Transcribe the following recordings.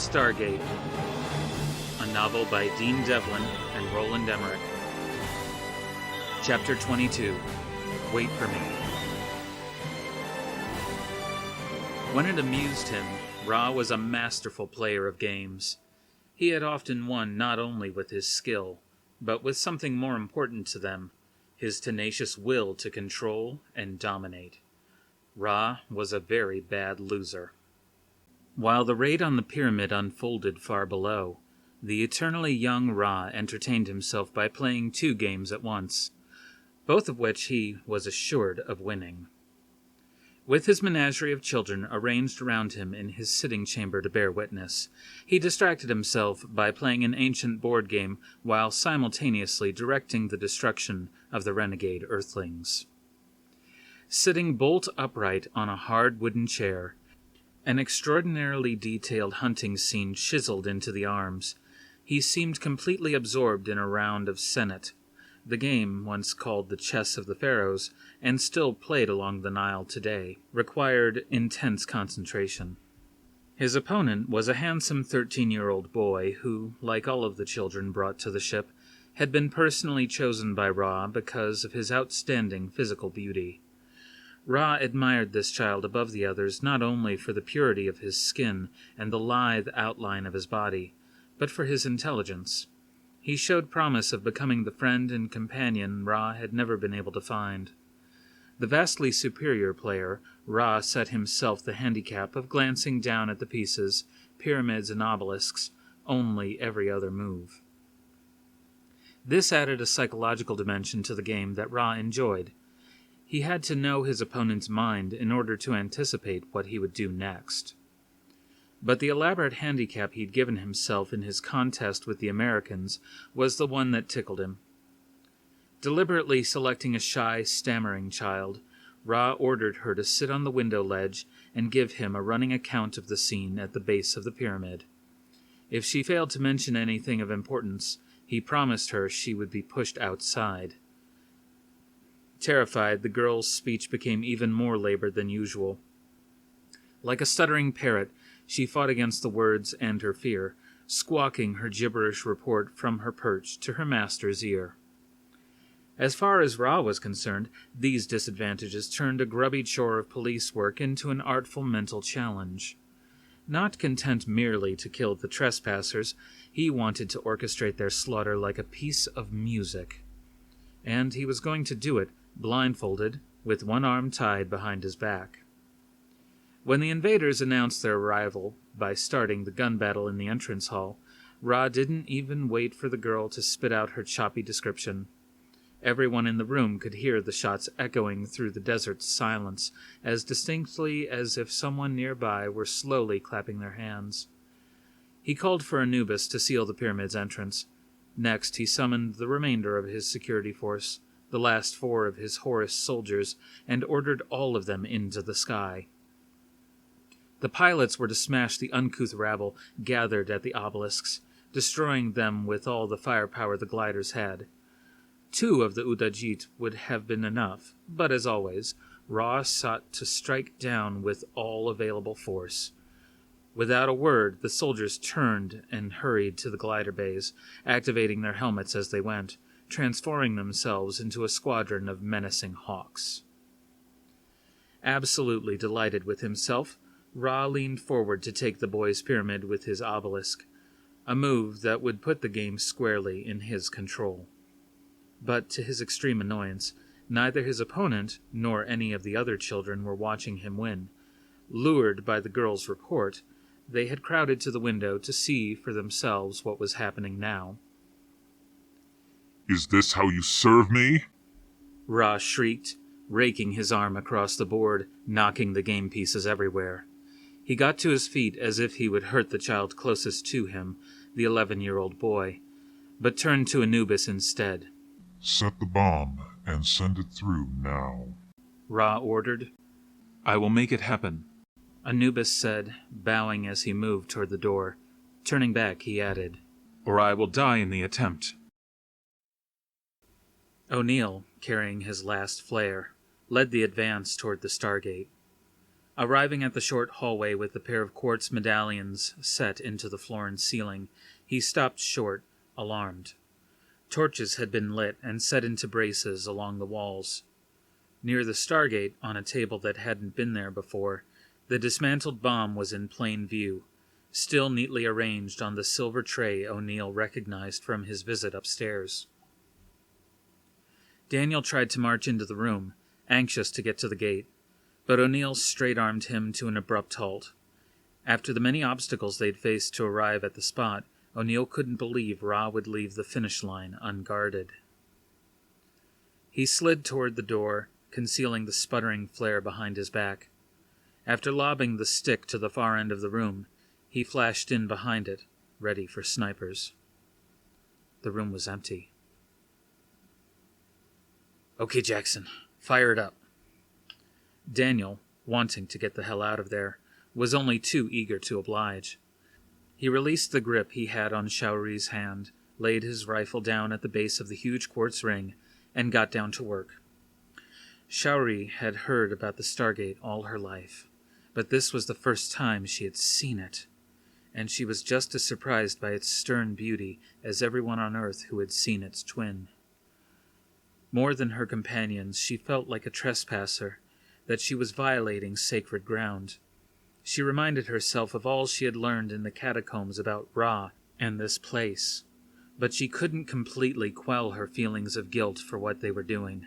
Stargate, a novel by Dean Devlin and Roland Emmerich. Chapter 22, Wait for Me. When it amused him, Ra was a masterful player of games. He had often won not only with his skill, but with something more important to them, his tenacious will to control and dominate. Ra was a very bad loser. While the raid on the pyramid unfolded far below, the eternally young Ra entertained himself by playing 2 games at once, both of which he was assured of winning. With his menagerie of children arranged around him in his sitting chamber to bear witness, he distracted himself by playing an ancient board game while simultaneously directing the destruction of the renegade Earthlings. Sitting bolt upright on a hard wooden chair, an extraordinarily detailed hunting scene chiseled into the arms, he seemed completely absorbed in a round of Senet, the game once called the Chess of the Pharaohs, and still played along the Nile today, required intense concentration. His opponent was a handsome 13-year-old boy who, like all of the children brought to the ship, had been personally chosen by Ra because of his outstanding physical beauty. Ra admired this child above the others not only for the purity of his skin and the lithe outline of his body, but for his intelligence. He showed promise of becoming the friend and companion Ra had never been able to find. The vastly superior player, Ra set himself the handicap of glancing down at the pieces, pyramids and obelisks, only every other move. This added a psychological dimension to the game that Ra enjoyed. He had to know his opponent's mind in order to anticipate what he would do next. But the elaborate handicap he'd given himself in his contest with the Americans was the one that tickled him. Deliberately selecting a shy, stammering child, Ra ordered her to sit on the window ledge and give him a running account of the scene at the base of the pyramid. If she failed to mention anything of importance, he promised her she would be pushed outside. Terrified, the girl's speech became even more labored than usual. Like a stuttering parrot, she fought against the words and her fear, squawking her gibberish report from her perch to her master's ear. As far as Ra was concerned, these disadvantages turned a grubby chore of police work into an artful mental challenge. Not content merely to kill the trespassers, he wanted to orchestrate their slaughter like a piece of music. And he was going to do it, blindfolded, with one arm tied behind his back. When the invaders announced their arrival by starting the gun battle in the entrance hall, Ra didn't even wait for the girl to spit out her choppy description. Everyone in the room could hear the shots echoing through the desert's silence as distinctly as if someone nearby were slowly clapping their hands. He called for Anubis to seal the pyramid's entrance. Next, he summoned the remainder of his security force, the last 4 of his Horus soldiers, and ordered all of them into the sky. The pilots were to smash the uncouth rabble gathered at the obelisks, destroying them with all the firepower the gliders had. 2 of the Udajeet would have been enough, but as always, Ra sought to strike down with all available force. Without a word, the soldiers turned and hurried to the glider bays, activating their helmets as they went, transforming themselves into a squadron of menacing hawks. Absolutely delighted with himself, Ra leaned forward to take the boy's pyramid with his obelisk, a move that would put the game squarely in his control. But to his extreme annoyance, neither his opponent nor any of the other children were watching him win. Lured by the girl's report, they had crowded to the window to see for themselves what was happening now. "Is this how you serve me?" Ra shrieked, raking his arm across the board, knocking the game pieces everywhere. He got to his feet as if he would hurt the child closest to him, the 11-year-old boy, but turned to Anubis instead. "Set the bomb and send it through now," Ra ordered. "I will make it happen," Anubis said, bowing as he moved toward the door. Turning back, he added, "or I will die in the attempt." O'Neill, carrying his last flare, led the advance toward the Stargate. Arriving at the short hallway with the pair of quartz medallions set into the floor and ceiling, he stopped short, alarmed. Torches had been lit and set into braces along the walls. Near the Stargate, on a table that hadn't been there before, the dismantled bomb was in plain view, still neatly arranged on the silver tray O'Neill recognized from his visit upstairs. Daniel tried to march into the room, anxious to get to the gate, but O'Neill straight-armed him to an abrupt halt. After the many obstacles they'd faced to arrive at the spot, O'Neill couldn't believe Ra would leave the finish line unguarded. He slid toward the door, concealing the sputtering flare behind his back. After lobbing the stick to the far end of the room, he flashed in behind it, ready for snipers. The room was empty. "Okay, Jackson, fire it up." Daniel, wanting to get the hell out of there, was only too eager to oblige. He released the grip he had on Sha'uri's hand, laid his rifle down at the base of the huge quartz ring, and got down to work. Sha'uri had heard about the Stargate all her life, but this was the first time she had seen it, and she was just as surprised by its stern beauty as everyone on Earth who had seen its twin. More than her companions, she felt like a trespasser, that she was violating sacred ground. She reminded herself of all she had learned in the catacombs about Ra and this place, but she couldn't completely quell her feelings of guilt for what they were doing.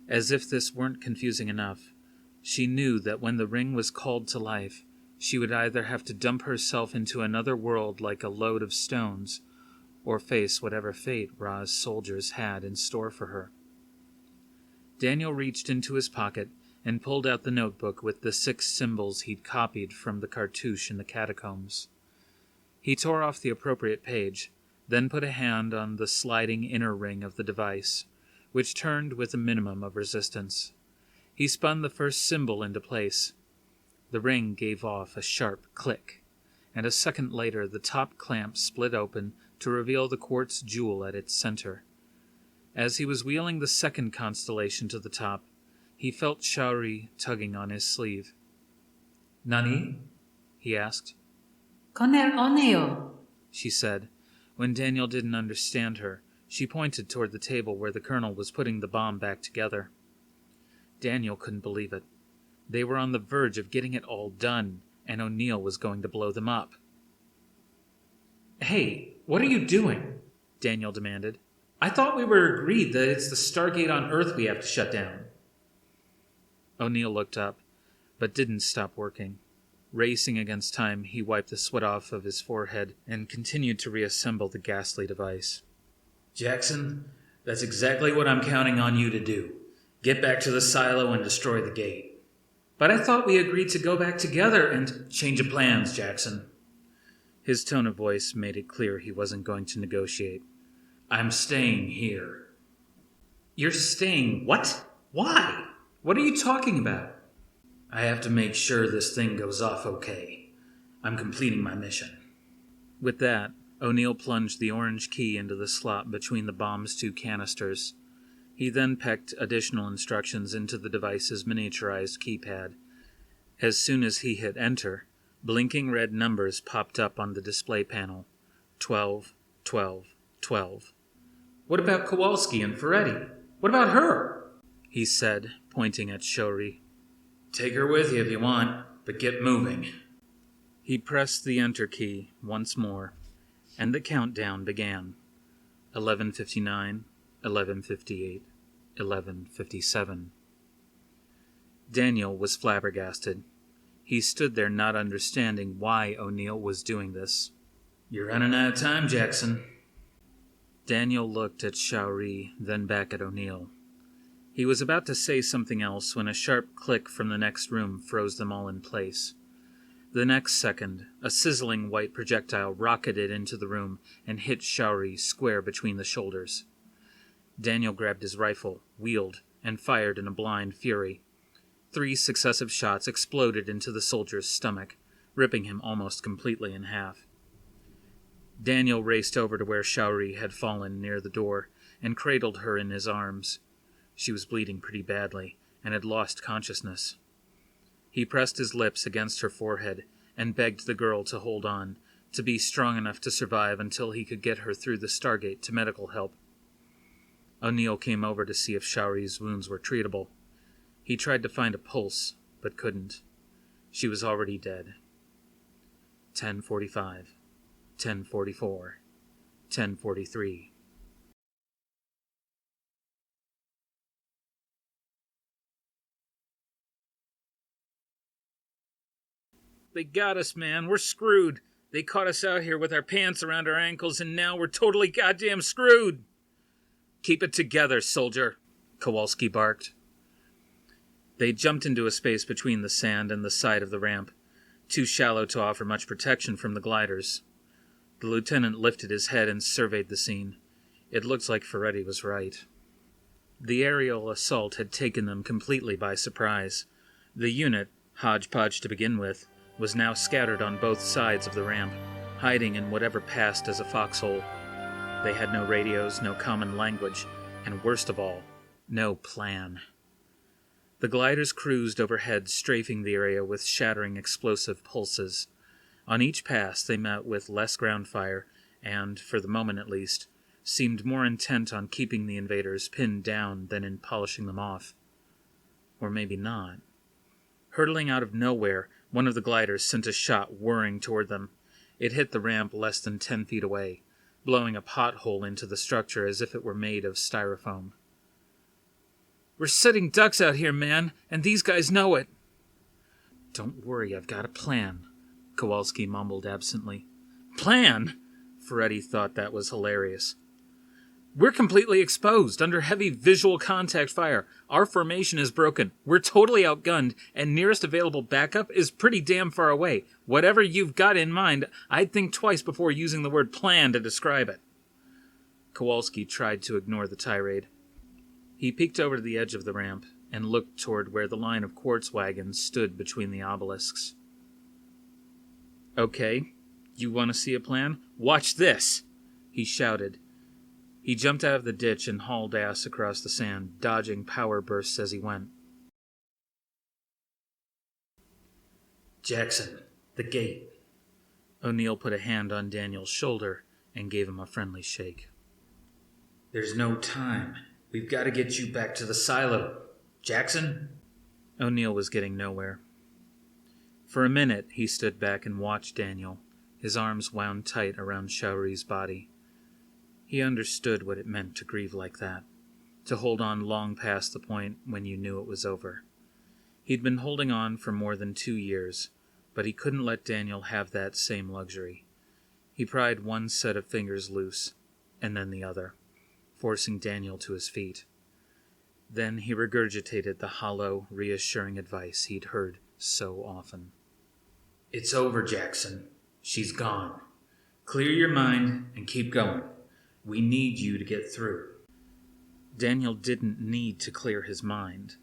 As if this weren't confusing enough, she knew that when the ring was called to life, she would either have to dump herself into another world like a load of stones, or face whatever fate Ra's soldiers had in store for her. Daniel reached into his pocket and pulled out the notebook with the 6 symbols he'd copied from the cartouche in the catacombs. He tore off the appropriate page, then put a hand on the sliding inner ring of the device, which turned with a minimum of resistance. He spun the first symbol into place. The ring gave off a sharp click, and a second later the top clamp split open to reveal the quartz jewel at its center. As he was wheeling the second constellation to the top, he felt Sha'uri tugging on his sleeve. "Nani?" he asked. "Conner oneo," she said. When Daniel didn't understand her, she pointed toward the table where the colonel was putting the bomb back together. Daniel couldn't believe it. They were on the verge of getting it all done, and O'Neill was going to blow them up. "Hey, what are you doing?" Daniel demanded. "I thought we were agreed that it's the Stargate on Earth we have to shut down." O'Neill looked up, but didn't stop working. Racing against time, he wiped the sweat off of his forehead and continued to reassemble the ghastly device. "Jackson, that's exactly what I'm counting on you to do. Get back to the silo and destroy the gate." "But I thought we agreed to go back together and—" "Change of plans, Jackson." His tone of voice made it clear he wasn't going to negotiate. "I'm staying here." "You're staying what? Why? What are you talking about?" "I have to make sure this thing goes off okay. I'm completing my mission." With that, O'Neill plunged the orange key into the slot between the bomb's 2 canisters. He then pecked additional instructions into the device's miniaturized keypad. As soon as he hit enter, blinking red numbers popped up on the display panel. 12, 12, 12. "What about Kawalsky and Feretti? What about her?" he said, pointing at Sha'uri. "Take her with you if you want, but get moving." He pressed the enter key once more, and the countdown began. 11:59, 11:58, 11:57. Daniel was flabbergasted. He stood there not understanding why O'Neill was doing this. "You're running out of time, Jackson." Daniel looked at Sha'uri, then back at O'Neill. He was about to say something else when a sharp click from the next room froze them all in place. The next second, a sizzling white projectile rocketed into the room and hit Sha'uri square between the shoulders. Daniel grabbed his rifle, wheeled, and fired in a blind fury. 3 successive shots exploded into the soldier's stomach, ripping him almost completely in half. Daniel raced over to where Sha'uri had fallen near the door and cradled her in his arms. She was bleeding pretty badly and had lost consciousness. He pressed his lips against her forehead and begged the girl to hold on, to be strong enough to survive until he could get her through the Stargate to medical help. O'Neill came over to see if Sha'uri's wounds were treatable. He tried to find a pulse, but couldn't. She was already dead. 10:45, 10:44, 10:43. They got us, man. We're screwed. They caught us out here with our pants around our ankles, and now we're totally goddamn screwed. Keep it together, soldier, Kawalsky barked. They jumped into a space between the sand and the side of the ramp, too shallow to offer much protection from the gliders. The lieutenant lifted his head and surveyed the scene. It looked like Feretti was right. The aerial assault had taken them completely by surprise. The unit, hodgepodge to begin with, was now scattered on both sides of the ramp, hiding in whatever passed as a foxhole. They had no radios, no common language, and worst of all, no plan. The gliders cruised overhead, strafing the area with shattering explosive pulses. On each pass, they met with less ground fire and, for the moment at least, seemed more intent on keeping the invaders pinned down than in polishing them off. Or maybe not. Hurtling out of nowhere, one of the gliders sent a shot whirring toward them. It hit the ramp less than 10 feet away, blowing a pothole into the structure as if it were made of styrofoam. We're sitting ducks out here, man, and these guys know it. Don't worry, I've got a plan, Kawalsky mumbled absently. Plan? Feretti thought that was hilarious. We're completely exposed, under heavy visual contact fire. Our formation is broken. We're totally outgunned, and nearest available backup is pretty damn far away. Whatever you've got in mind, I'd think twice before using the word plan to describe it. Kawalsky tried to ignore the tirade. He peeked over to the edge of the ramp and looked toward where the line of quartz wagons stood between the obelisks. Okay, you want to see a plan? Watch this! He shouted. He jumped out of the ditch and hauled ass across the sand, dodging power bursts as he went. Jackson, the gate. O'Neill put a hand on Daniel's shoulder and gave him a friendly shake. There's no time. We've got to get you back to the silo. Jackson? O'Neill was getting nowhere. For a minute, he stood back and watched Daniel, his arms wound tight around Sha'uri's body. He understood what it meant to grieve like that, to hold on long past the point when you knew it was over. He'd been holding on for more than 2 years, but he couldn't let Daniel have that same luxury. He pried one set of fingers loose, and then the other, forcing Daniel to his feet. Then he regurgitated the hollow, reassuring advice he'd heard so often. It's over, Jackson. She's gone. Clear your mind and keep going. We need you to get through. Daniel didn't need to clear his mind.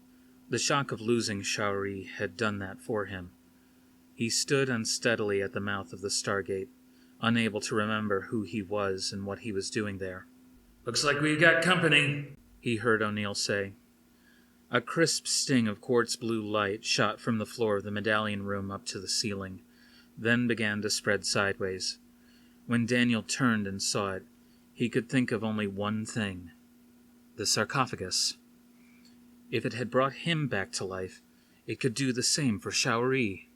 The shock of losing Sha'uri had done that for him. He stood unsteadily at the mouth of the Stargate, unable to remember who he was and what he was doing there. Looks like we've got company, he heard O'Neill say. A crisp sting of quartz blue light shot from the floor of the medallion room up to the ceiling, then began to spread sideways. When Daniel turned and saw it, he could think of only one thing: the sarcophagus. If it had brought him back to life, it could do the same for Sha'uri.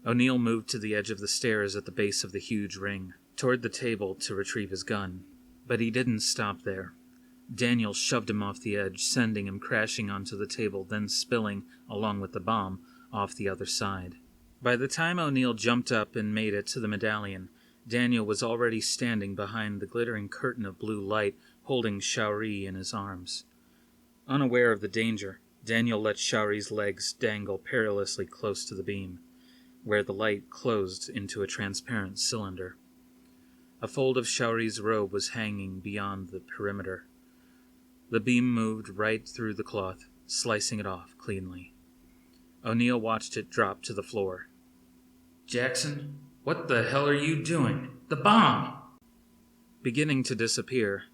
O'Neill moved to the edge of the stairs at the base of the huge ring, toward the table to retrieve his gun. But he didn't stop there. Daniel shoved him off the edge, sending him crashing onto the table, then spilling, along with the bomb, off the other side. By the time O'Neill jumped up and made it to the medallion, Daniel was already standing behind the glittering curtain of blue light, holding Sha'uri in his arms. Unaware of the danger, Daniel let Sha'uri's legs dangle perilously close to the beam, where the light closed into a transparent cylinder. A fold of Sha'uri's robe was hanging beyond the perimeter. The beam moved right through the cloth, slicing it off cleanly. O'Neill watched it drop to the floor. Jackson, what the hell are you doing? The bomb! Beginning to disappear,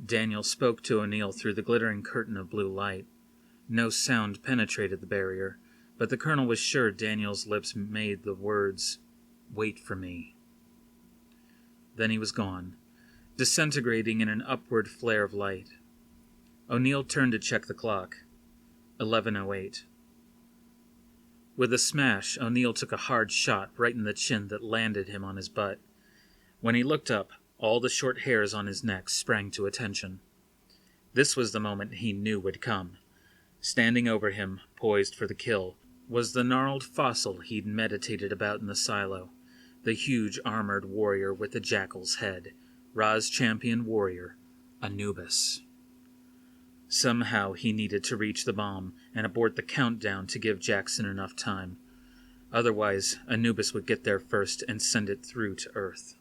Daniel spoke to O'Neill through the glittering curtain of blue light. No sound penetrated the barrier, but the colonel was sure Daniel's lips made the words, "Wait for me." Then he was gone, disintegrating in an upward flare of light. O'Neill turned to check the clock. 11:08. With a smash, O'Neill took a hard shot right in the chin that landed him on his butt. When he looked up, all the short hairs on his neck sprang to attention. This was the moment he knew would come. Standing over him, poised for the kill, was the gnarled fossil he'd meditated about in the silo, the huge armored warrior with the jackal's head, Ra's champion warrior, Anubis. Somehow he needed to reach the bomb and abort the countdown to give Jackson enough time. Otherwise, Anubis would get there first and send it through to Earth.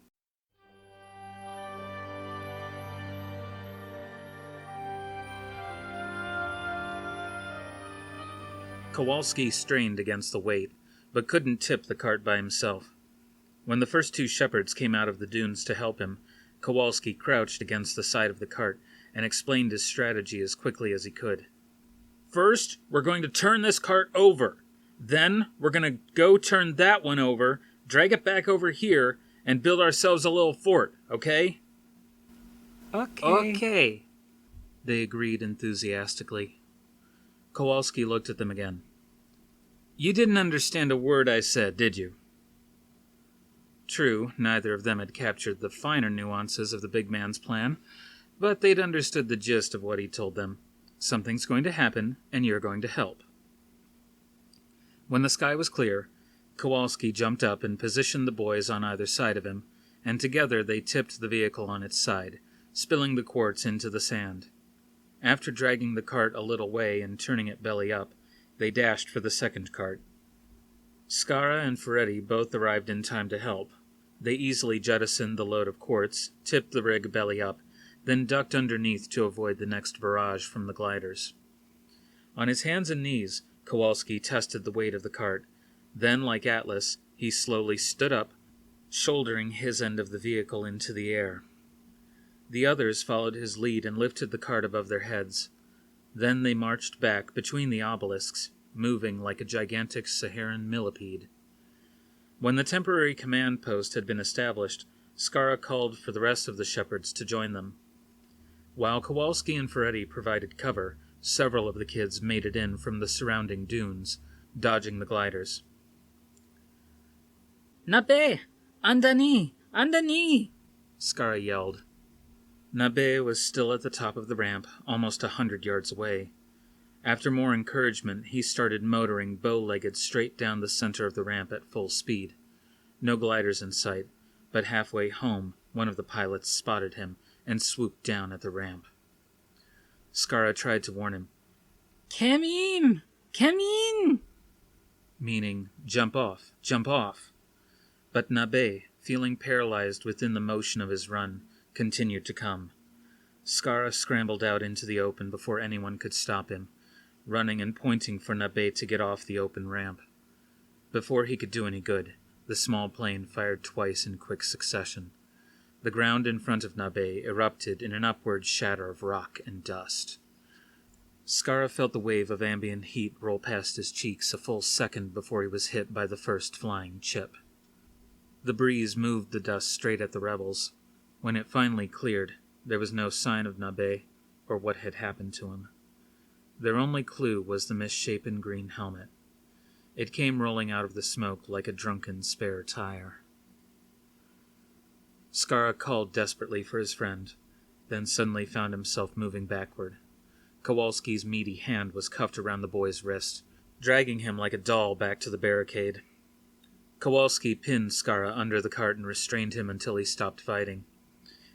Kawalsky strained against the weight, but couldn't tip the cart by himself. When the first two shepherds came out of the dunes to help him, Kawalsky crouched against the side of the cart and explained his strategy as quickly as he could. "First, we're going to turn this cart over. Then, we're going to go turn that one over, drag it back over here, and build ourselves a little fort, okay?" Okay, they agreed enthusiastically. Kowalski looked at them again. "You didn't understand a word I said, did you?" True, neither of them had captured the finer nuances of the big man's plan, but they'd understood the gist of what he told them. Something's going to happen, and you're going to help. When the sky was clear, Kowalski jumped up and positioned the boys on either side of him, and together they tipped the vehicle on its side, spilling the quartz into the sand. After dragging the cart a little way and turning it belly up, they dashed for the second cart. Skara and Feretti both arrived in time to help. They easily jettisoned the load of quartz, tipped the rig belly up, then ducked underneath to avoid the next barrage from the gliders. On his hands and knees, Kowalski tested the weight of the cart. Then, like Atlas, he slowly stood up, shouldering his end of the vehicle into the air. The others followed his lead and lifted the cart above their heads. Then they marched back between the obelisks, moving like a gigantic Saharan millipede. When the temporary command post had been established, Skara called for the rest of the shepherds to join them. While Kowalski and Feretti provided cover, several of the kids made it in from the surrounding dunes, dodging the gliders. "Nabe! Andani! Andani!" Skara yelled. Nabe was still at the top of the ramp, almost 100 yards away. After more encouragement, he started motoring bow-legged straight down the center of the ramp at full speed. No gliders in sight, but halfway home, one of the pilots spotted him and swooped down at the ramp. Skara tried to warn him. "Come in! Come in!" Meaning, jump off, jump off. But Nabe, feeling paralyzed within the motion of his run, continued to come. Skara scrambled out into the open before anyone could stop him, running and pointing for Nabe to get off the open ramp. Before he could do any good, the small plane fired twice in quick succession. The ground in front of Nabe erupted in an upward shatter of rock and dust. Skara felt the wave of ambient heat roll past his cheeks a full second before he was hit by the first flying chip. The breeze moved the dust straight at the rebels. When it finally cleared, there was no sign of Nabe or what had happened to him. Their only clue was the misshapen green helmet. It came rolling out of the smoke like a drunken spare tire. Skara called desperately for his friend, then suddenly found himself moving backward. Kowalski's meaty hand was cuffed around the boy's wrist, dragging him like a doll back to the barricade. Kowalski pinned Skara under the cart and restrained him until he stopped fighting.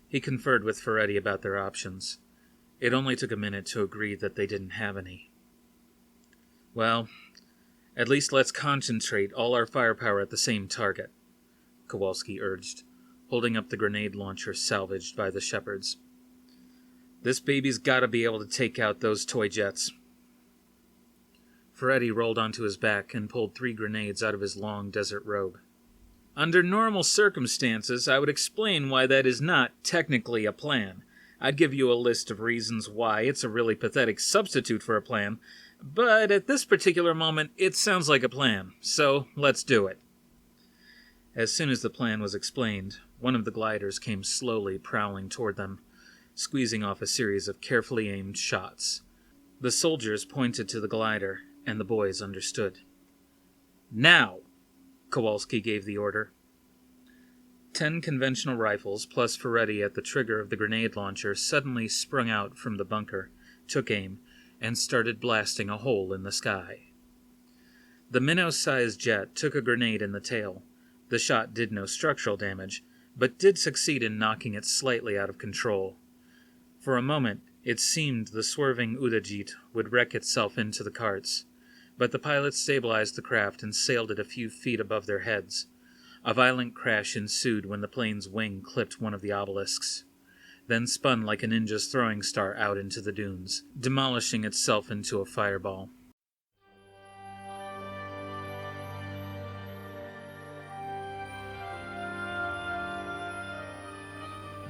He conferred with Feretti about their options. It only took a minute to agree that they didn't have any. "Well, at least let's concentrate all our firepower at the same target," Kowalski urged, holding up the grenade launcher salvaged by the shepherds. "This baby's gotta be able to take out those toy jets." Feretti rolled onto his back and pulled 3 grenades out of his long desert robe. "Under normal circumstances, I would explain why that is not technically a plan. I'd give you a list of reasons why it's a really pathetic substitute for a plan, But at this particular moment, it sounds like a plan, so let's do it. As soon as the plan was explained, one of the gliders came slowly prowling toward them, squeezing off a series of carefully aimed shots. The soldiers pointed to the glider, and the boys understood. "Now!" Kawalsky gave the order. 10 conventional rifles, plus Feretti at the trigger of the grenade launcher, suddenly sprung out from the bunker, took aim, and started blasting a hole in the sky. The minnow-sized jet took a grenade in the tail. The shot did no structural damage, but did succeed in knocking it slightly out of control. For a moment, it seemed the swerving Udajeet would wreck itself into the carts, but the pilots stabilized the craft and sailed it a few feet above their heads. A violent crash ensued when the plane's wing clipped one of the obelisks, then spun like a ninja's throwing star out into the dunes, demolishing itself into a fireball.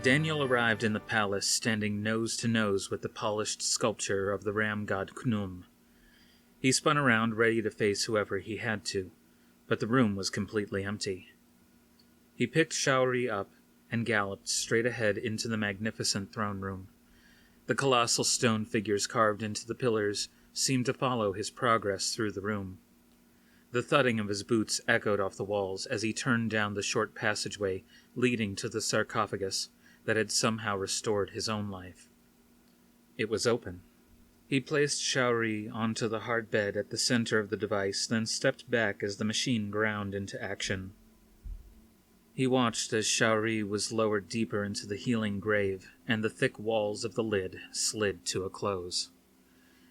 Daniel arrived in the palace standing nose to nose with the polished sculpture of the ram god Khnum. He spun around, ready to face whoever he had to, but the room was completely empty. He picked Sha'uri up and galloped straight ahead into the magnificent throne room. The colossal stone figures carved into the pillars seemed to follow his progress through the room. The thudding of his boots echoed off the walls as he turned down the short passageway leading to the sarcophagus that had somehow restored his own life. It was open. He placed Sha'uri onto the hard bed at the center of the device, then stepped back as the machine ground into action. He watched as Sha'uri was lowered deeper into the healing grave, and the thick walls of the lid slid to a close.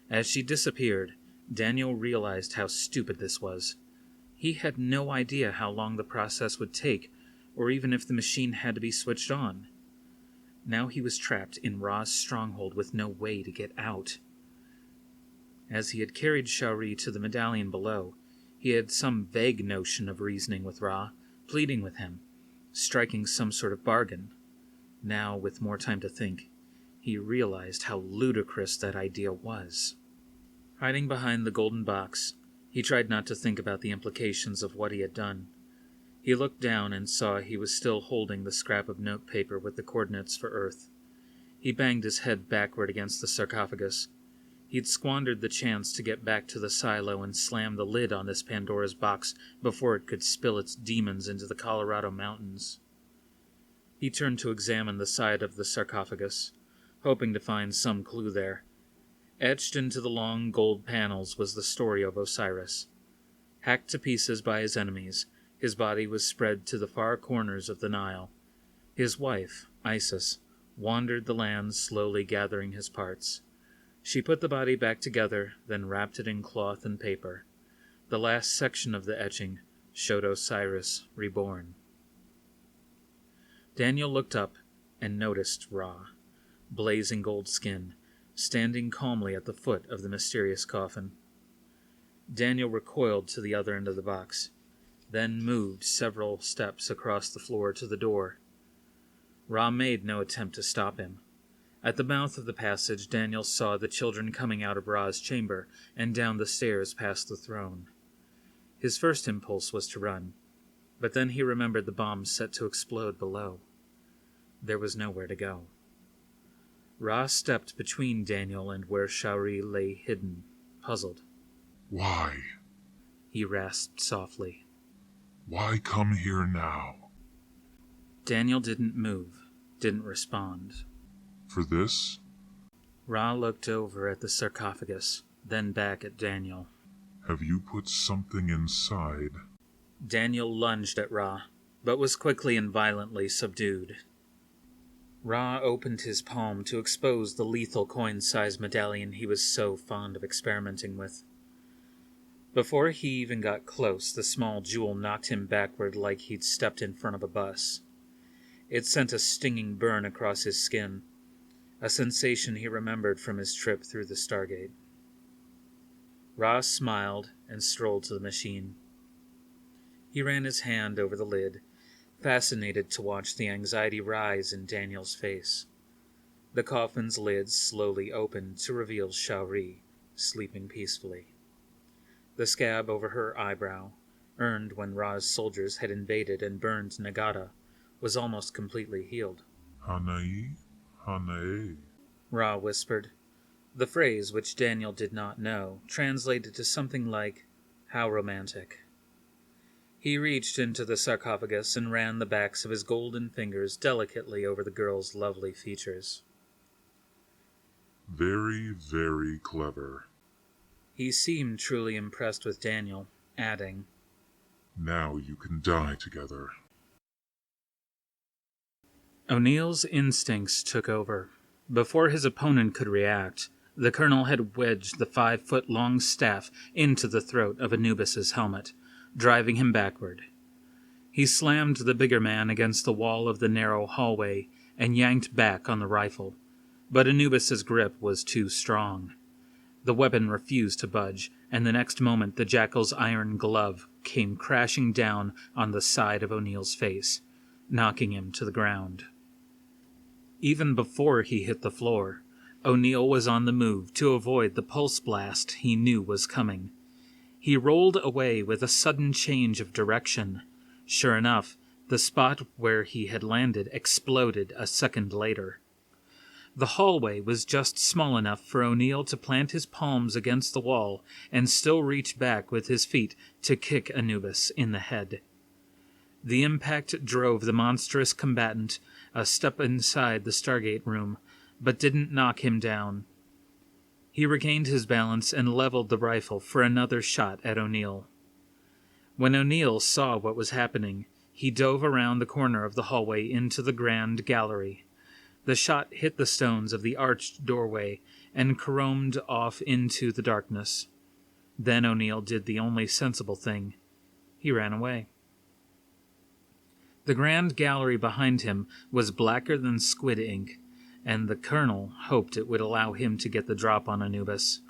As she disappeared, Daniel realized how stupid this was. He had no idea how long the process would take, or even if the machine had to be switched on. Now he was trapped in Ra's stronghold with no way to get out. As he had carried Sha'uri to the medallion below, he had some vague notion of reasoning with Ra, pleading with him, striking some sort of bargain. Now, with more time to think, he realized how ludicrous that idea was. Hiding behind the golden box, he tried not to think about the implications of what he had done. He looked down and saw he was still holding the scrap of notepaper with the coordinates for Earth. He banged his head backward against the sarcophagus. He'd squandered the chance to get back to the silo and slam the lid on this Pandora's box before it could spill its demons into the Colorado mountains. He turned to examine the side of the sarcophagus, hoping to find some clue there. Etched into the long gold panels was the story of Osiris. Hacked to pieces by his enemies, his body was spread to the far corners of the Nile. His wife, Isis, wandered the land slowly gathering his parts. She put the body back together, then wrapped it in cloth and paper. The last section of the etching showed Osiris reborn. Daniel looked up and noticed Ra, blazing gold skin, standing calmly at the foot of the mysterious coffin. Daniel recoiled to the other end of the box, then moved several steps across the floor to the door. Ra made no attempt to stop him. At the mouth of the passage, Daniel saw the children coming out of Ra's chamber and down the stairs past the throne. His first impulse was to run, but then he remembered the bomb set to explode below. There was nowhere to go. Ra stepped between Daniel and where Sha'uri lay hidden, puzzled. Why? He rasped softly. Why come here now? Daniel didn't move, didn't respond. For this? Ra looked over at the sarcophagus, then back at Daniel. Have you put something inside? Daniel lunged at Ra, but was quickly and violently subdued. Ra opened his palm to expose the lethal coin-sized medallion he was so fond of experimenting with. Before he even got close, the small jewel knocked him backward like he'd stepped in front of a bus. It sent a stinging burn across his skin, a sensation he remembered from his trip through the Stargate. Ra smiled and strolled to the machine. He ran his hand over the lid, fascinated to watch the anxiety rise in Daniel's face. The coffin's lid slowly opened to reveal Sha'uri, sleeping peacefully. The scab over her eyebrow, earned when Ra's soldiers had invaded and burned Nagada, was almost completely healed. Hanae? Hanae. Ra whispered. The phrase, which Daniel did not know, translated to something like, "How romantic." He reached into the sarcophagus and ran the backs of his golden fingers delicately over the girl's lovely features. Very, very clever. He seemed truly impressed with Daniel, adding, Now you can die together. O'Neill's instincts took over. Before his opponent could react, the colonel had wedged the 5-foot-long staff into the throat of Anubis's helmet, driving him backward. He slammed the bigger man against the wall of the narrow hallway and yanked back on the rifle, but Anubis's grip was too strong. The weapon refused to budge, and the next moment the jackal's iron glove came crashing down on the side of O'Neill's face, knocking him to the ground. Even before he hit the floor, O'Neill was on the move to avoid the pulse blast he knew was coming. He rolled away with a sudden change of direction. Sure enough, the spot where he had landed exploded a second later. The hallway was just small enough for O'Neill to plant his palms against the wall and still reach back with his feet to kick Anubis in the head. The impact drove the monstrous combatant a step inside the Stargate room, but didn't knock him down. He regained his balance and leveled the rifle for another shot at O'Neill. When O'Neill saw what was happening, he dove around the corner of the hallway into the grand gallery. The shot hit the stones of the arched doorway and caromed off into the darkness. Then O'Neill did the only sensible thing. He ran away. The grand gallery behind him was blacker than squid ink, and the colonel hoped it would allow him to get the drop on Anubis.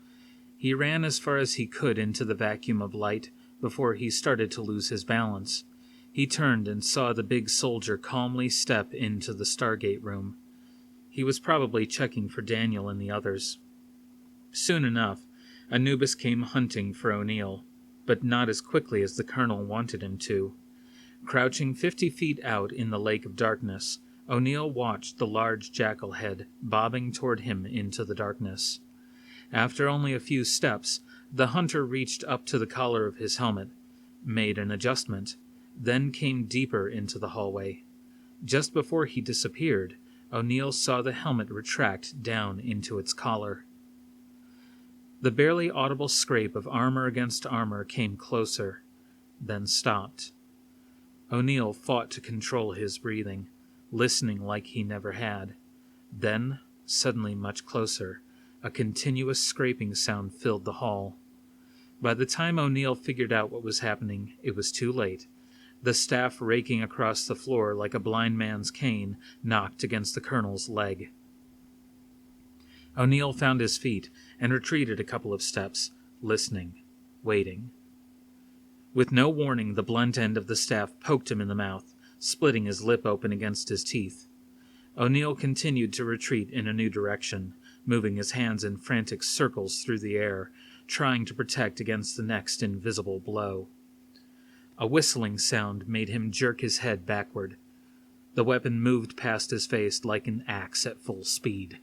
He ran as far as he could into the vacuum of light before he started to lose his balance. He turned and saw the big soldier calmly step into the Stargate room. He was probably checking for Daniel and the others. Soon enough, Anubis came hunting for O'Neill, but not as quickly as the colonel wanted him to. Crouching 50 feet out in the lake of darkness, O'Neill watched the large jackal head bobbing toward him into the darkness. After only a few steps, the hunter reached up to the collar of his helmet, made an adjustment, then came deeper into the hallway. Just before he disappeared, O'Neill saw the helmet retract down into its collar. The barely audible scrape of armor against armor came closer, then stopped. O'Neill fought to control his breathing, listening like he never had. Then, suddenly much closer, a continuous scraping sound filled the hall. By the time O'Neill figured out what was happening, it was too late. The staff raking across the floor like a blind man's cane knocked against the colonel's leg. O'Neill found his feet and retreated a couple of steps, listening, waiting. With no warning, the blunt end of the staff poked him in the mouth, splitting his lip open against his teeth. O'Neill continued to retreat in a new direction, moving his hands in frantic circles through the air, trying to protect against the next invisible blow. A whistling sound made him jerk his head backward. The weapon moved past his face like an axe at full speed.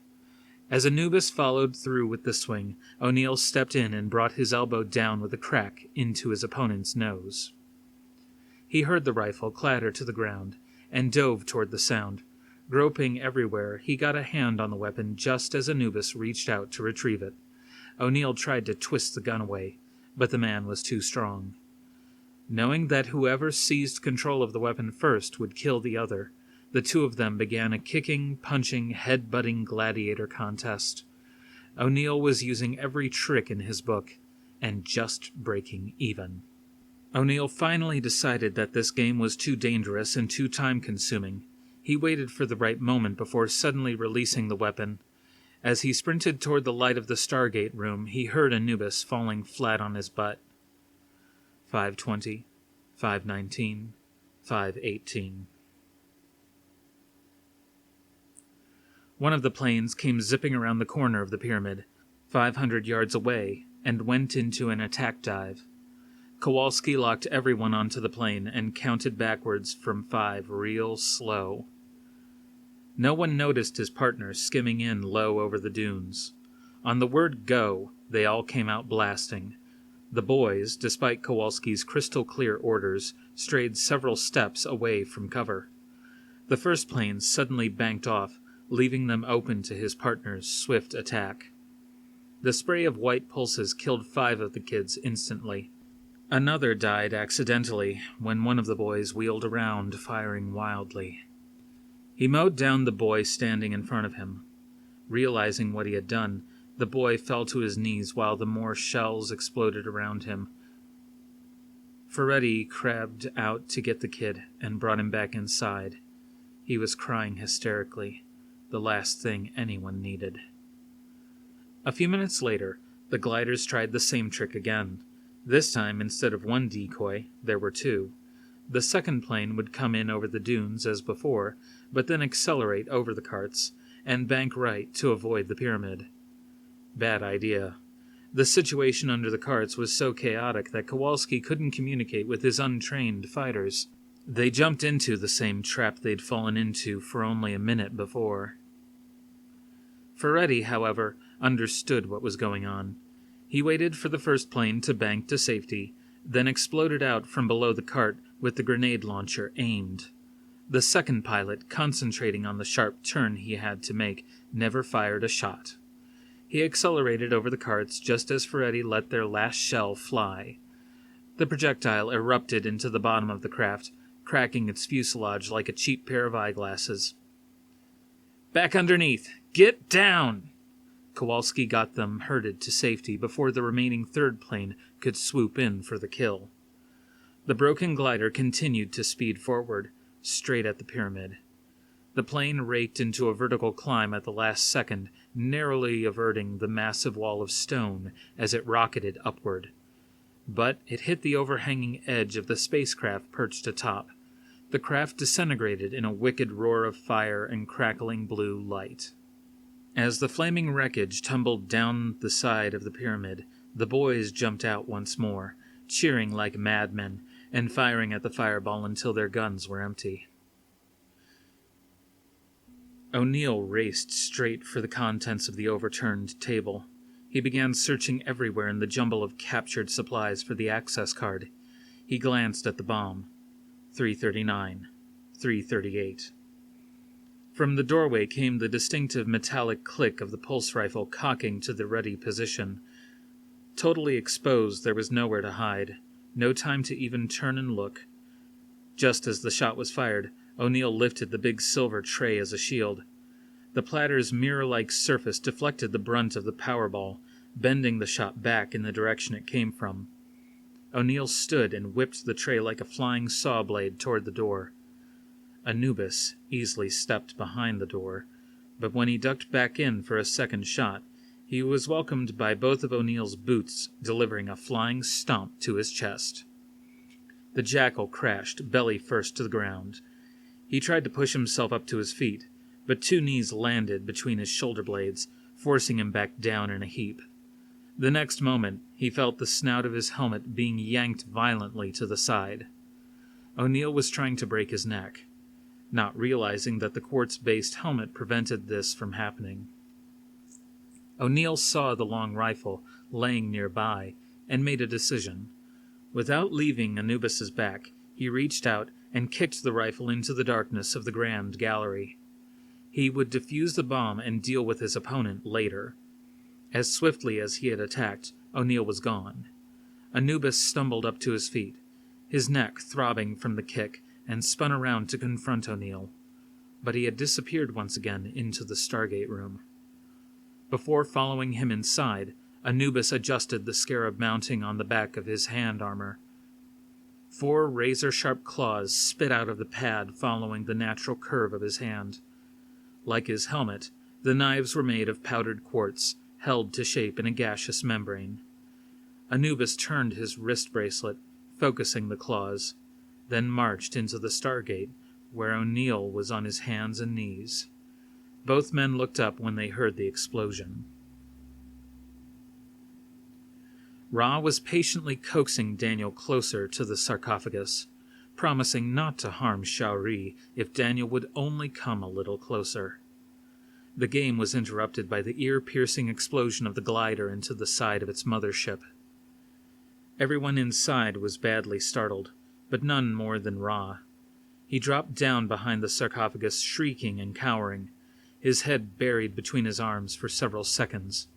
As Anubis followed through with the swing, O'Neill stepped in and brought his elbow down with a crack into his opponent's nose. He heard the rifle clatter to the ground and dove toward the sound. Groping everywhere, he got a hand on the weapon just as Anubis reached out to retrieve it. O'Neill tried to twist the gun away, but the man was too strong. Knowing that whoever seized control of the weapon first would kill the other, the two of them began a kicking, punching, head-butting gladiator contest. O'Neill was using every trick in his book, and just breaking even. O'Neill finally decided that this game was too dangerous and too time-consuming. He waited for the right moment before suddenly releasing the weapon. As he sprinted toward the light of the Stargate room, he heard Anubis falling flat on his butt. 5:20, 5:19, 5:18. One of the planes came zipping around the corner of the pyramid. 500 yards away and went into an attack dive. Kawalsky locked everyone onto the plane and counted backwards from 5 real slow. No one noticed his partner skimming in low over the dunes. On the word go, they all came out blasting. The boys, despite Kowalski's crystal-clear orders, strayed several steps away from cover. The first plane suddenly banked off, leaving them open to his partner's swift attack. The spray of white pulses killed 5 of the kids instantly. Another died accidentally when one of the boys wheeled around, firing wildly. He mowed down the boy standing in front of him. Realizing what he had done, the boy fell to his knees while the more shells exploded around him. Feretti crabbed out to get the kid and brought him back inside. He was crying hysterically, the last thing anyone needed. A few minutes later, the gliders tried the same trick again. This time, instead of 1 decoy, there were 2. The second plane would come in over the dunes as before, but then accelerate over the carts and bank right to avoid the pyramid. Bad idea. The situation under the carts was so chaotic that Kawalsky couldn't communicate with his untrained fighters. They jumped into the same trap they'd fallen into for only a minute before. Feretti, however, understood what was going on. He waited for the first plane to bank to safety, then exploded out from below the cart with the grenade launcher aimed. The second pilot, concentrating on the sharp turn he had to make, never fired a shot. He accelerated over the carts just as Feretti let their last shell fly. The projectile erupted into the bottom of the craft, cracking its fuselage like a cheap pair of eyeglasses. "Back underneath! Get down!" Kowalski got them herded to safety before the remaining third plane could swoop in for the kill. The broken glider continued to speed forward, straight at the pyramid. The plane raked into a vertical climb at the last second, narrowly averting the massive wall of stone as it rocketed upward. But it hit the overhanging edge of the spacecraft perched atop. The craft disintegrated in a wicked roar of fire and crackling blue light. As the flaming wreckage tumbled down the side of the pyramid, the boys jumped out once more, cheering like madmen and firing at the fireball until their guns were empty. O'Neill raced straight for the contents of the overturned table. He began searching everywhere in the jumble of captured supplies for the access card. He glanced at the bomb. 339. 338. From the doorway came the distinctive metallic click of the pulse rifle cocking to the ready position. Totally exposed, there was nowhere to hide. No time to even turn and look. Just as the shot was fired, O'Neill lifted the big silver tray as a shield. The platter's mirror-like surface deflected the brunt of the powerball, bending the shot back in the direction it came from. O'Neill stood and whipped the tray like a flying saw blade toward the door. Anubis easily stepped behind the door, but when he ducked back in for a second shot, he was welcomed by both of O'Neill's boots, delivering a flying stomp to his chest. The jackal crashed belly first to the ground. He tried to push himself up to his feet, but 2 knees landed between his shoulder blades, forcing him back down in a heap. The next moment, he felt the snout of his helmet being yanked violently to the side. O'Neill was trying to break his neck, not realizing that the quartz-based helmet prevented this from happening. O'Neill saw the long rifle laying nearby and made a decision. Without leaving Anubis's back, he reached out and kicked the rifle into the darkness of the grand gallery. He would defuse the bomb and deal with his opponent later. As swiftly as he had attacked, O'Neill was gone. Anubis stumbled up to his feet, his neck throbbing from the kick, and spun around to confront O'Neill. But he had disappeared once again into the Stargate room. Before following him inside, Anubis adjusted the scarab mounting on the back of his hand armor. 4 razor-sharp claws spit out of the pad following the natural curve of his hand. Like his helmet, the knives were made of powdered quartz, held to shape in a gaseous membrane. Anubis turned his wrist bracelet, focusing the claws, then marched into the Stargate, where O'Neill was on his hands and knees. Both men looked up when they heard the explosion. Ra was patiently coaxing Daniel closer to the sarcophagus, promising not to harm Sha'uri if Daniel would only come a little closer. The game was interrupted by the ear-piercing explosion of the glider into the side of its mothership. Everyone inside was badly startled, but none more than Ra. He dropped down behind the sarcophagus, shrieking and cowering, his head buried between his arms for several seconds.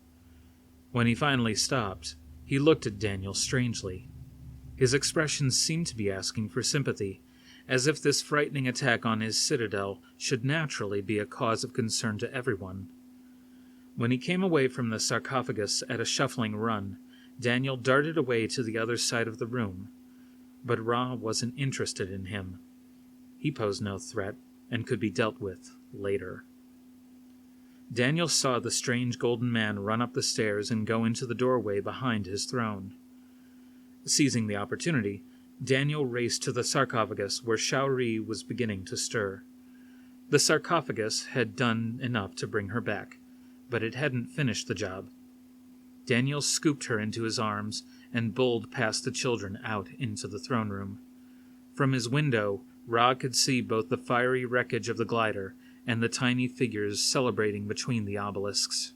When he finally stopped, he looked at Daniel strangely. His expression seemed to be asking for sympathy, as if this frightening attack on his citadel should naturally be a cause of concern to everyone. When he came away from the sarcophagus at a shuffling run, Daniel darted away to the other side of the room, but Ra wasn't interested in him. He posed no threat and could be dealt with later. Daniel saw the strange golden man run up the stairs and go into the doorway behind his throne. Seizing the opportunity, Daniel raced to the sarcophagus where Sha'uri was beginning to stir. The sarcophagus had done enough to bring her back, but it hadn't finished the job. Daniel scooped her into his arms and bowled past the children out into the throne room. From his window, Ra could see both the fiery wreckage of the glider and the tiny figures celebrating between the obelisks.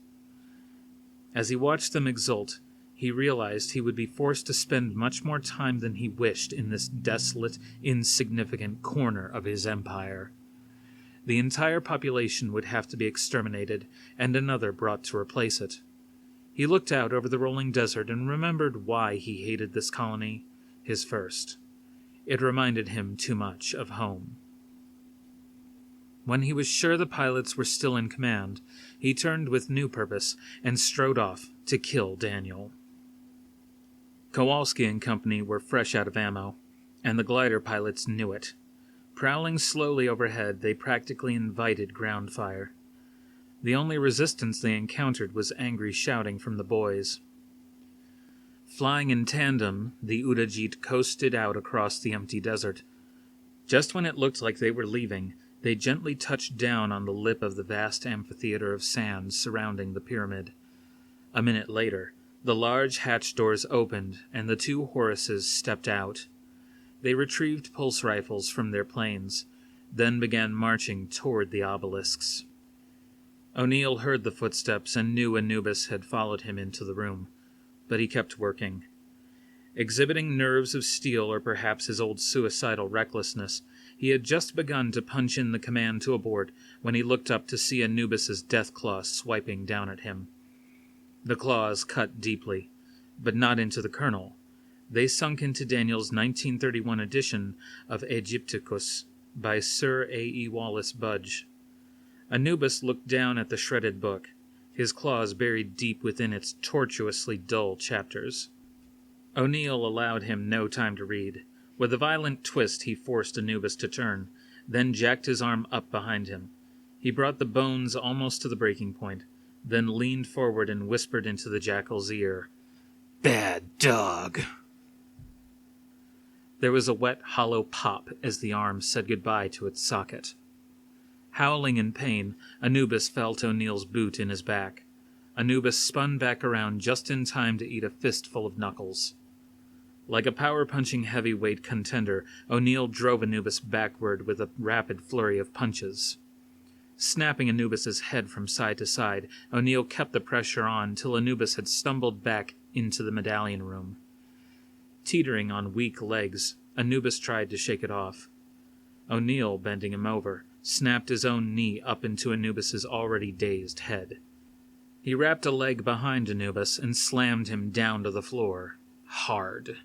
As he watched them exult, he realized he would be forced to spend much more time than he wished in this desolate, insignificant corner of his empire. The entire population would have to be exterminated, and another brought to replace it. He looked out over the rolling desert and remembered why he hated this colony, his first. It reminded him too much of home. When he was sure the pilots were still in command, he turned with new purpose and strode off to kill Daniel. Kawalsky and company were fresh out of ammo, and the glider pilots knew it. Prowling slowly overhead, they practically invited ground fire. The only resistance they encountered was angry shouting from the boys. Flying in tandem, the Udajeet coasted out across the empty desert. Just when it looked like they were leaving, they gently touched down on the lip of the vast amphitheater of sand surrounding the pyramid. A minute later, the large hatch doors opened, and the two Horuses stepped out. They retrieved pulse rifles from their planes, then began marching toward the obelisks. O'Neill heard the footsteps and knew Anubis had followed him into the room, but he kept working. Exhibiting nerves of steel, or perhaps his old suicidal recklessness, he had just begun to punch in the command to abort when he looked up to see Anubis's death claw swiping down at him. The claws cut deeply, but not into the colonel. They sunk into Daniel's 1931 edition of Aegypticus by Sir A. E. Wallace Budge. Anubis looked down at the shredded book, his claws buried deep within its tortuously dull chapters. O'Neill allowed him no time to read. With a violent twist, he forced Anubis to turn, then jacked his arm up behind him. He brought the bones almost to the breaking point, then leaned forward and whispered into the jackal's ear, "Bad dog." There was a wet, hollow pop as the arm said goodbye to its socket. Howling in pain, Anubis felt O'Neill's boot in his back. Anubis spun back around just in time to eat a fistful of knuckles. Like a power-punching heavyweight contender, O'Neill drove Anubis backward with a rapid flurry of punches. Snapping Anubis's head from side to side, O'Neill kept the pressure on till Anubis had stumbled back into the medallion room. Teetering on weak legs, Anubis tried to shake it off. O'Neill, bending him over, snapped his own knee up into Anubis's already dazed head. He wrapped a leg behind Anubis and slammed him down to the floor, hard.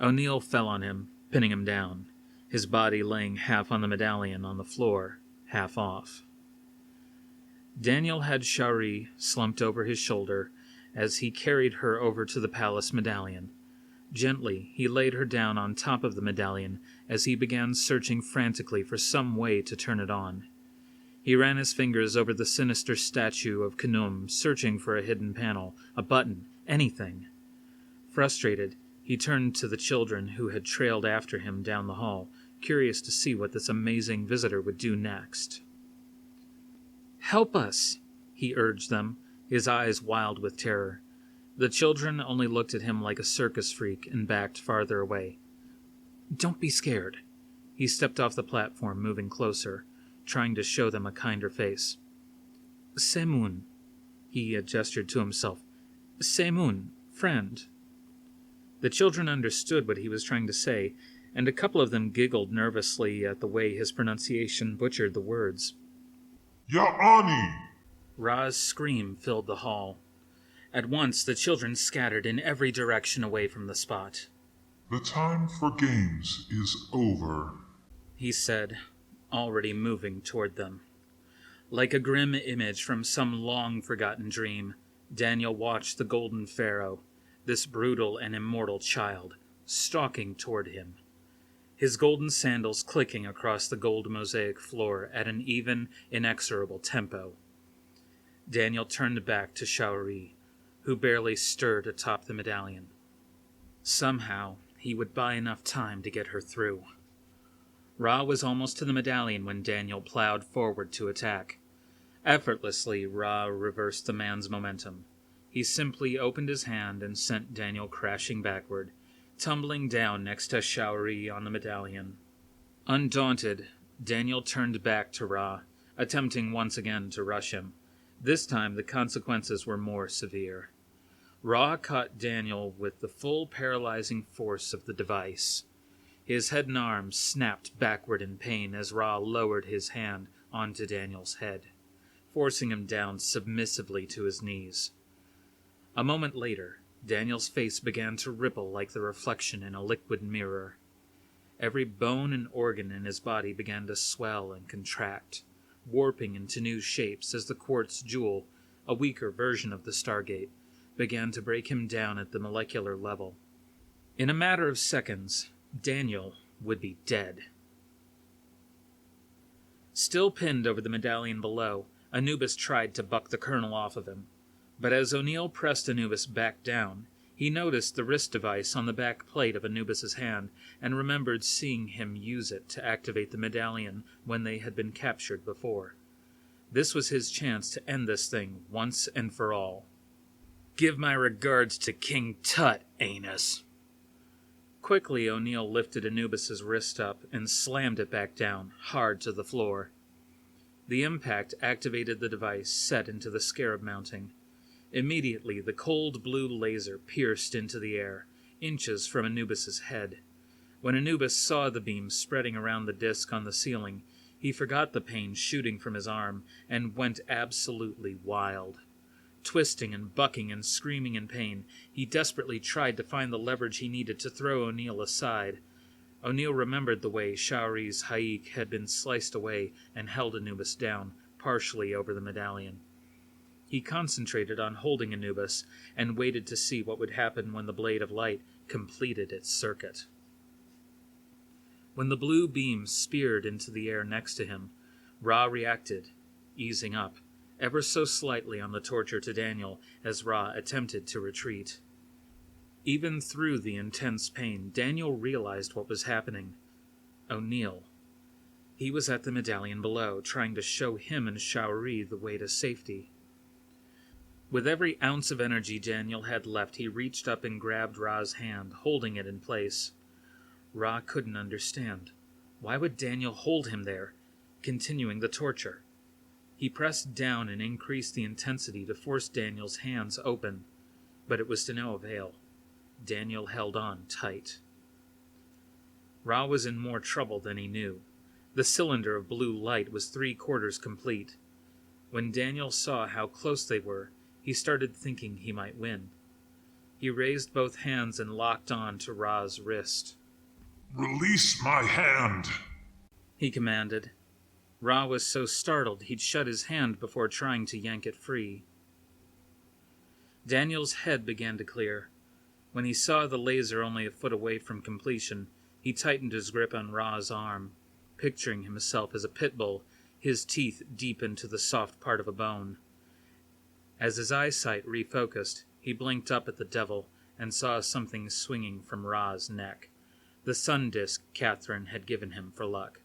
O'Neill fell on him, pinning him down, his body laying half on the medallion on the floor, half off. Daniel had Sha'uri slumped over his shoulder as he carried her over to the palace medallion. Gently, he laid her down on top of the medallion as he began searching frantically for some way to turn it on. He ran his fingers over the sinister statue of Khnum, searching for a hidden panel, a button, anything. Frustrated, he turned to the children who had trailed after him down the hall, curious to see what this amazing visitor would do next. "Help us," he urged them, his eyes wild with terror. The children only looked at him like a circus freak and backed farther away. "Don't be scared." He stepped off the platform, moving closer, trying to show them a kinder face. "Semun," he had gestured to himself. "Semun, friend." The children understood what he was trying to say, and a couple of them giggled nervously at the way his pronunciation butchered the words. Ya'ani! Ra's scream filled the hall. At once, the children scattered in every direction away from the spot. The time for games is over, He said, already moving toward them. Like a grim image from some long-forgotten dream, Daniel watched the Golden Pharaoh, this brutal and immortal child, stalking toward him. His golden sandals clicking across the gold mosaic floor at an even, inexorable tempo. Daniel turned back to Sha'uri, who barely stirred atop the medallion. Somehow, he would buy enough time to get her through. Ra was almost to the medallion when Daniel plowed forward to attack. Effortlessly, Ra reversed the man's momentum. He simply opened his hand and sent Daniel crashing backward, tumbling down next to Sha'uri on the medallion. Undaunted, Daniel turned back to Ra, attempting once again to rush him. This time the consequences were more severe. Ra caught Daniel with the full paralyzing force of the device. His head and arms snapped backward in pain as Ra lowered his hand onto Daniel's head, forcing him down submissively to his knees. A moment later, Daniel's face began to ripple like the reflection in a liquid mirror. Every bone and organ in his body began to swell and contract, warping into new shapes as the quartz jewel, a weaker version of the Stargate, began to break him down at the molecular level. In a matter of seconds, Daniel would be dead. Still pinned over the medallion below, Anubis tried to buck the colonel off of him. But as O'Neill pressed Anubis back down, he noticed the wrist device on the back plate of Anubis's hand and remembered seeing him use it to activate the medallion when they had been captured before. This was his chance to end this thing once and for all. "Give my regards to King Tut, Anus." Quickly, O'Neill lifted Anubis's wrist up and slammed it back down, hard to the floor. The impact activated the device set into the scarab mounting. Immediately, the cold blue laser pierced into the air, inches from Anubis's head. When Anubis saw the beam spreading around the disc on the ceiling, he forgot the pain shooting from his arm and went absolutely wild. Twisting and bucking and screaming in pain, he desperately tried to find the leverage he needed to throw O'Neill aside. O'Neill remembered the way Sha'uri's haik had been sliced away and held Anubis down, partially over the medallion. He concentrated on holding Anubis and waited to see what would happen when the blade of light completed its circuit. When the blue beam speared into the air next to him, Ra reacted, easing up, ever so slightly on the torture to Daniel as Ra attempted to retreat. Even through the intense pain, Daniel realized what was happening. O'Neill. He was at the medallion below, trying to show him and Sha'uri the way to safety. With every ounce of energy Daniel had left, he reached up and grabbed Ra's hand, holding it in place. Ra couldn't understand. Why would Daniel hold him there, continuing the torture? He pressed down and increased the intensity to force Daniel's hands open, but it was to no avail. Daniel held on tight. Ra was in more trouble than he knew. The cylinder of blue light was 3/4 complete. When Daniel saw how close they were, he started thinking he might win. He raised both hands and locked on to Ra's wrist. Release my hand! He commanded. Ra was so startled he'd shut his hand before trying to yank it free. Daniel's head began to clear. When he saw the laser only a foot away from completion, he tightened his grip on Ra's arm, picturing himself as a pit bull, his teeth deep into the soft part of a bone. As his eyesight refocused, he blinked up at the devil and saw something swinging from Ra's neck, the sun disk Catherine had given him for luck.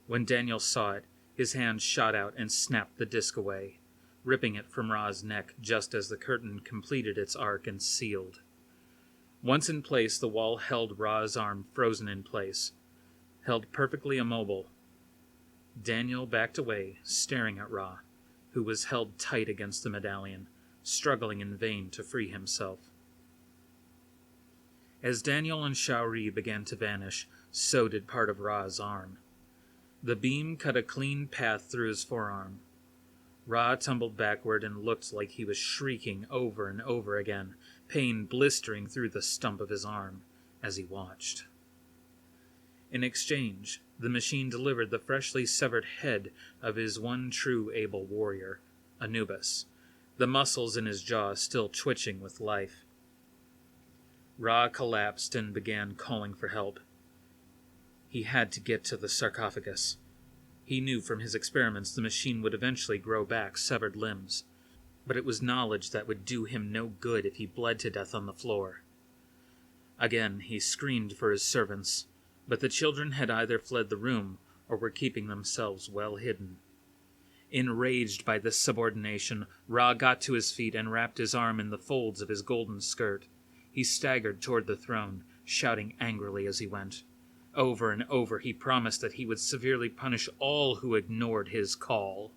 When Daniel saw it, his hand shot out and snapped the disk away. ripping it from Ra's neck just as the curtain completed its arc and sealed. Once in place, the wall held Ra's arm frozen in place, held perfectly immobile. Daniel backed away, staring at Ra, who was held tight against the medallion, struggling in vain to free himself. As Daniel and Sha'uri began to vanish, so did part of Ra's arm. The beam cut a clean path through his forearm. Ra tumbled backward and looked like he was shrieking over and over again, pain blistering through the stump of his arm as he watched. In exchange, the machine delivered the freshly severed head of his one true able warrior, Anubis, the muscles in his jaw still twitching with life. Ra collapsed and began calling for help. He had to get to the sarcophagus. He knew from his experiments the machine would eventually grow back severed limbs, but it was knowledge that would do him no good if he bled to death on the floor. Again he screamed for his servants, but the children had either fled the room or were keeping themselves well hidden. Enraged by this subordination, Ra got to his feet and wrapped his arm in the folds of his golden skirt. He staggered toward the throne, shouting angrily as he went. Over and over he promised that he would severely punish all who ignored his call.